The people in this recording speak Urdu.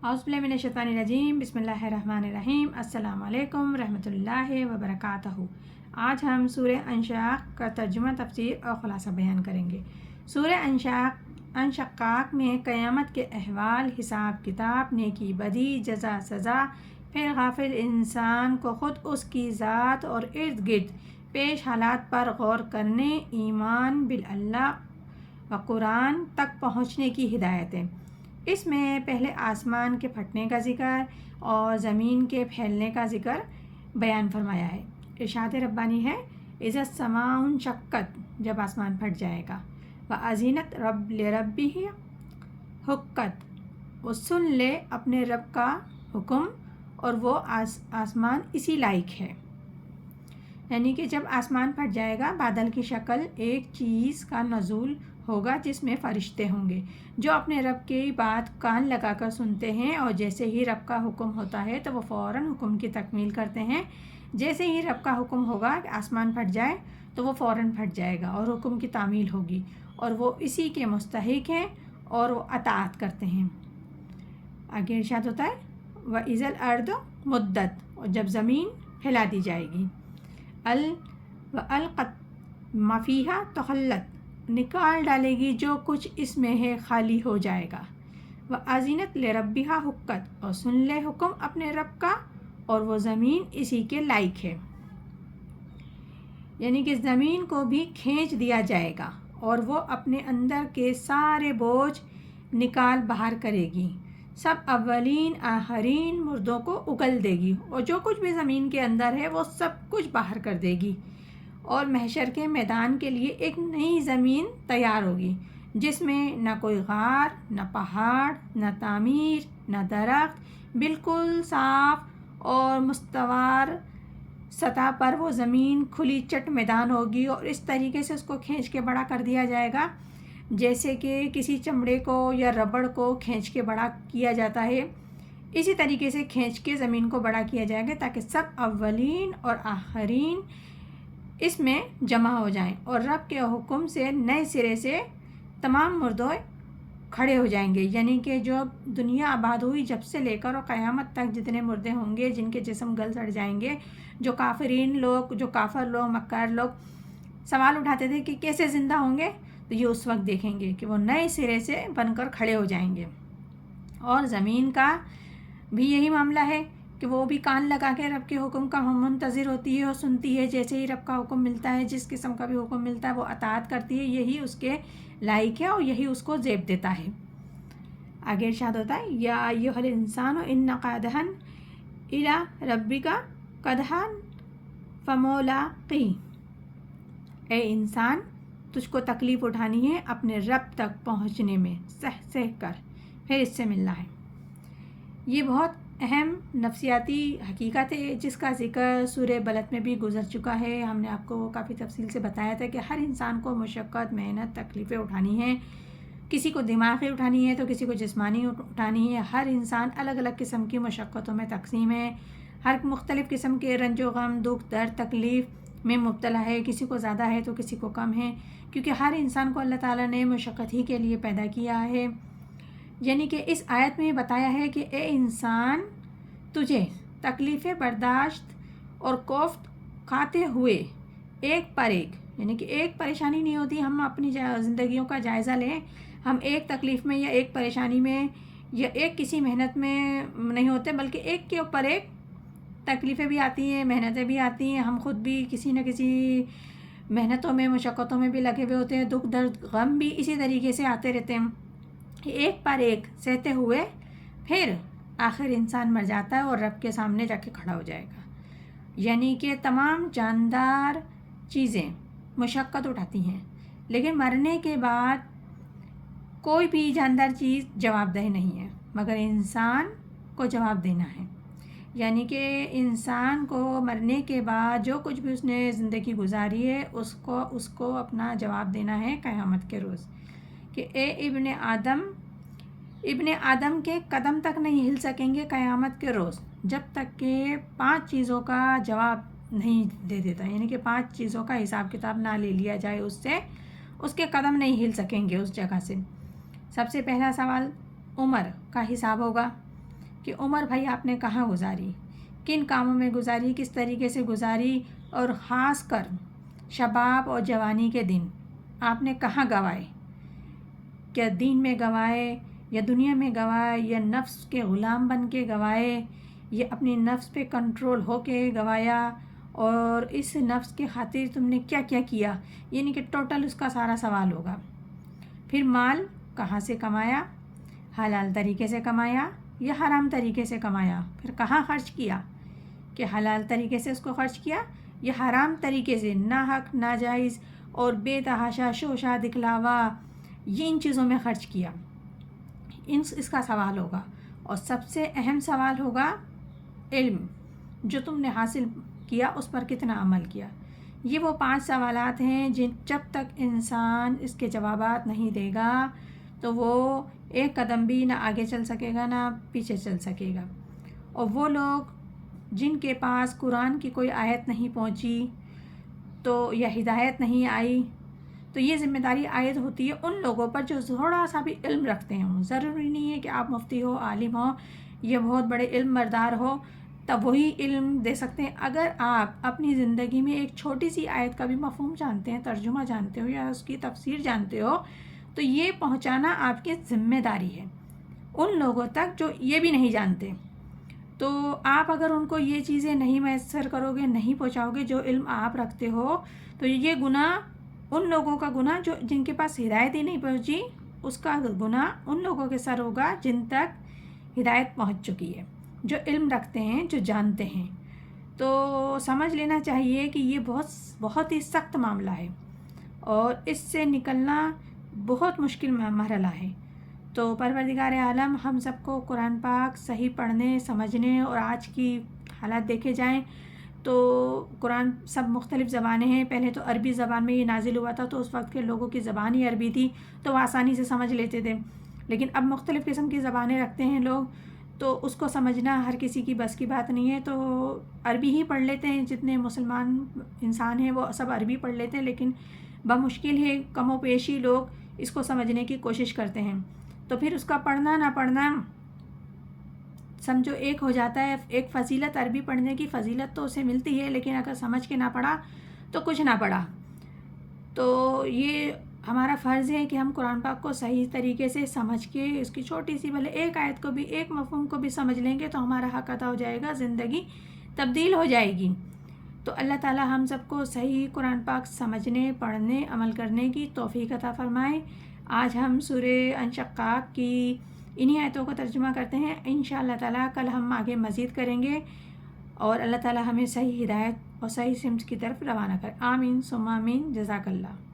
اعوذ باللہ من الشیطان الرجیم، بسم اللہ الرحمن الرحیم۔ السلام علیکم ورحمۃ اللہ وبرکاتہ۔ آج ہم سورہ انشقاق کا ترجمہ، تفسیر اور خلاصہ بیان کریں گے۔ سورہ انشقاق میں قیامت کے احوال، حساب کتاب، نیکی بدی، جزا سزا، پھر غافل انسان کو خود اس کی ذات اور ارد گرد پیش حالات پر غور کرنے، ایمان باللہ و قرآن تک پہنچنے کی ہدایتیں۔ اس میں پہلے آسمان کے پھٹنے کا ذکر اور زمین کے پھیلنے کا ذکر بیان فرمایا ہے۔ ارشاد ربانی ہے، اذا السماء انشقت، جب آسمان پھٹ جائے گا، وَأَذِنَتْ لِرَبِّهَا حُقَّتْ، وہ سن لے اپنے رب کا حکم اور وہ آسمان اسی لائق ہے۔ یعنی کہ جب آسمان پھٹ جائے گا، بادل کی شکل ایک چیز کا نزول ہوگا جس میں فرشتے ہوں گے جو اپنے رب کی بات کان لگا کر سنتے ہیں، اور جیسے ہی رب کا حکم ہوتا ہے تو وہ فوراً حکم کی تکمیل کرتے ہیں۔ جیسے ہی رب کا حکم ہوگا کہ آسمان پھٹ جائے تو وہ فوراً پھٹ جائے گا اور حکم کی تعمیل ہوگی، اور وہ اسی کے مستحق ہیں اور وہ اطاعت کرتے ہیں۔ آگے ارشاد ہوتا ہے، وَإِذَا الْأَرْضُ مُدَّتْ، اور جب زمین پھیلا دی جائے گی، وَأَلْقَتْ مَا فِيهَا تَخَلَّتْ، نکال ڈالے گی جو کچھ اس میں ہے، خالی ہو جائے گا۔ وَأَذِنَتْ لِرَبِّهَا حُقَّتْ، اور سن لے حکم اپنے رب کا اور وہ زمین اسی کے لائق ہے۔ یعنی کہ زمین کو بھی کھینچ دیا جائے گا اور وہ اپنے اندر کے سارے بوجھ نکال باہر کرے گی، سب اولین آخرین مردوں کو اگل دے گی، اور جو کچھ بھی زمین کے اندر ہے وہ سب کچھ باہر کر دے گی، اور محشر کے میدان کے لیے ایک نئی زمین تیار ہوگی جس میں نہ کوئی غار، نہ پہاڑ، نہ تعمیر، نہ درخت، بالکل صاف اور مستوار سطح پر وہ زمین کھلی چٹ میدان ہوگی، اور اس طریقے سے اس کو کھینچ کے بڑا کر دیا جائے گا جیسے کہ کسی چمڑے کو یا ربڑ کو کھینچ کے بڑا کیا جاتا ہے۔ اسی طریقے سے کھینچ کے زمین کو بڑا کیا جائے گا تاکہ سب اولین اور آخرین اس میں جمع ہو جائیں، اور رب کے حکم سے نئے سرے سے تمام مردوں کھڑے ہو جائیں گے۔ یعنی کہ جو دنیا آباد ہوئی جب سے لے کر اور قیامت تک جتنے مردے ہوں گے جن کے جسم گل سڑ جائیں گے، جو کافرین لوگ، جو کافر لوگ، مکار لوگ سوال اٹھاتے تھے کہ کیسے زندہ ہوں گے، تو یہ اس وقت دیکھیں گے کہ وہ نئے سرے سے بن کر کھڑے ہو جائیں گے۔ اور زمین کا بھی یہی معاملہ ہے کہ وہ بھی کان لگا کے رب کے حکم کا منتظر ہوتی ہے اور سنتی ہے۔ جیسے ہی رب کا حکم ملتا ہے، جس قسم کا بھی حکم ملتا ہے، وہ اطاعت کرتی ہے، یہی اس کے لائق ہے اور یہی اس کو زیب دیتا ہے۔ آگے ارشاد ہوتا ہے، یا ایھا الانسان ان قادحن الی ربک قدحن فملاقیہ، اے انسان تجھ کو تکلیف اٹھانی ہے اپنے رب تک پہنچنے میں، سہ کر پھر اس سے ملنا ہے۔ یہ بہت اہم نفسیاتی حقیقت ہے جس کا ذکر سورہ بلد میں بھی گزر چکا ہے۔ ہم نے آپ کو کافی تفصیل سے بتایا تھا کہ ہر انسان کو مشقت، محنت، تکلیفیں اٹھانی ہیں۔ کسی کو دماغی اٹھانی ہے تو کسی کو جسمانی اٹھانی ہے۔ ہر انسان الگ الگ قسم کی مشقتوں میں تقسیم ہے، ہر مختلف قسم کے رنج و غم، دکھ، درد، تکلیف میں مبتلا ہے، کسی کو زیادہ ہے تو کسی کو کم ہے، کیونکہ ہر انسان کو اللہ تعالیٰ نے مشقت ہی کے لیے پیدا کیا ہے۔ یعنی کہ اس آیت میں بتایا ہے کہ اے انسان، تجھے تکلیفیں برداشت اور کوفت کھاتے ہوئے ایک پر ایک، یعنی کہ ایک پریشانی نہیں ہوتی، ہم اپنی زندگیوں کا جائزہ لیں، ہم ایک تکلیف میں یا ایک پریشانی میں یا ایک کسی محنت میں نہیں ہوتے، بلکہ ایک کے اوپر ایک تکلیفیں بھی آتی ہیں، محنتیں بھی آتی ہیں، ہم خود بھی کسی نہ کسی محنتوں میں، مشقتوں میں بھی لگے ہوئے ہوتے ہیں، دکھ، درد، غم بھی اسی طریقے سے آتے رہتے ہیں، ایک پر ایک سہتے ہوئے پھر آخر انسان مر جاتا ہے اور رب کے سامنے جا کے کھڑا ہو جائے گا۔ یعنی کہ تمام جاندار چیزیں مشقت اٹھاتی ہیں، لیکن مرنے کے بعد کوئی بھی جاندار چیز جواب دہ نہیں ہے مگر انسان کو جواب دینا ہے۔ یعنی کہ انسان کو مرنے کے بعد جو کچھ بھی اس نے زندگی گزاری ہے اس کو اپنا جواب دینا ہے قیامت کے روز، کہ اے ابن آدم کے قدم تک نہیں ہل سکیں گے قیامت کے روز جب تک کہ 5 چیزوں کا جواب نہیں دے دیتا، یعنی کہ 5 چیزوں کا حساب کتاب نہ لے لیا جائے اس سے، اس کے قدم نہیں ہل سکیں گے اس جگہ سے۔ سب سے پہلا سوال عمر کا حساب ہوگا، کہ عمر بھائی آپ نے کہاں گزاری، کن کاموں میں گزاری، کس طریقے سے گزاری، اور خاص کر شباب اور جوانی کے دن آپ نے کہاں گوائے، کیا دین میں گوائے یا دنیا میں گوائے، یا نفس کے غلام بن کے گوائے، یا اپنی نفس پہ کنٹرول ہو کے گوایا، اور اس نفس کی خاطر تم نے کیا کیا کیا، یعنی کہ ٹوٹل اس کا سارا سوال ہوگا۔ پھر مال کہاں سے کمایا، حلال طریقے سے کمایا یا حرام طریقے سے کمایا، پھر کہاں خرچ کیا، کہ حلال طریقے سے اس کو خرچ کیا یا حرام طریقے سے ناحق ناجائز اور بے تحاشا شوشا دکھلاوا ان چیزوں میں خرچ کیا، اس کا سوال ہوگا۔ اور سب سے اہم سوال ہوگا علم، جو تم نے حاصل کیا اس پر کتنا عمل کیا۔ یہ وہ 5 سوالات ہیں جب تک انسان اس کے جوابات نہیں دے گا تو وہ ایک قدم بھی نہ آگے چل سکے گا نہ پیچھے چل سکے گا۔ اور وہ لوگ جن کے پاس قرآن کی کوئی آیت نہیں پہنچی تو یا ہدایت نہیں آئی، تو یہ ذمہ داری عائد ہوتی ہے ان لوگوں پر جو تھوڑا سا بھی علم رکھتے ہوں۔ ضروری نہیں ہے کہ آپ مفتی ہو، عالم ہو یا بہت بڑے علم بردار ہو تب وہی علم دے سکتے ہیں۔ اگر آپ اپنی زندگی میں ایک چھوٹی سی آیت کا بھی مفہوم جانتے ہیں، ترجمہ جانتے ہو یا اس کی تفسیر جانتے ہو، تو یہ پہنچانا آپ کی ذمہ داری ہے ان لوگوں تک جو یہ بھی نہیں جانتے۔ تو آپ اگر ان کو یہ چیزیں نہیں میسر کرو گے، نہیں پہنچاؤ گے جو علم آپ رکھتے ہو، تو یہ گناہ ان لوگوں کا گناہ جن کے پاس ہدایت ہی نہیں پہنچی، اس کا گناہ ان لوگوں کے سر ہوگا جن تک ہدایت پہنچ چکی ہے، جو علم رکھتے ہیں، جو جانتے ہیں۔ تو سمجھ لینا چاہیے کہ یہ بہت ہی سخت معاملہ ہے اور اس سے نکلنا بہت مشکل مرحلہ ہے۔ تو پروردگار عالم ہم سب کو قرآن پاک صحیح پڑھنے، سمجھنے، اور آج کی حالات دیکھے جائیں تو قرآن سب مختلف زبانیں ہیں۔ پہلے تو عربی زبان میں یہ نازل ہوا تھا تو اس وقت کے لوگوں کی زبان ہی عربی تھی تو وہ آسانی سے سمجھ لیتے تھے، لیکن اب مختلف قسم کی زبانیں رکھتے ہیں لوگ، تو اس کو سمجھنا ہر کسی کی بس کی بات نہیں ہے۔ تو عربی ہی پڑھ لیتے ہیں، جتنے مسلمان انسان ہیں وہ سب عربی پڑھ لیتے ہیں، لیکن بمشکل ہے کم و بیشی لوگ اس کو سمجھنے کی کوشش کرتے ہیں۔ تو پھر اس کا پڑھنا نہ پڑھنا سمجھو ایک ہو جاتا ہے۔ ایک فضیلت عربی پڑھنے کی فضیلت تو اسے ملتی ہے، لیکن اگر سمجھ کے نہ پڑھا تو کچھ نہ پڑھا۔ تو یہ ہمارا فرض ہے کہ ہم قرآن پاک کو صحیح طریقے سے سمجھ کے اس کی چھوٹی سی بھلے ایک آیت کو بھی، ایک مفہوم کو بھی سمجھ لیں گے تو ہمارا حق ادا ہو جائے گا، زندگی تبدیل ہو جائے گی۔ تو اللہ تعالی ہم سب کو صحیح قرآن پاک سمجھنے، پڑھنے، عمل کرنے کی توفیق عطا فرمائے۔ آج ہم سورہ انشقاق کی انہی آیتوں کو ترجمہ کرتے ہیں۔ انشاءاللہ تعالی کل ہم آگے مزید کریں گے، اور اللہ تعالی ہمیں صحیح ہدایت اور صحیح سمت کی طرف روانہ کرے۔ آمین ثم آمین۔ جزاک اللہ۔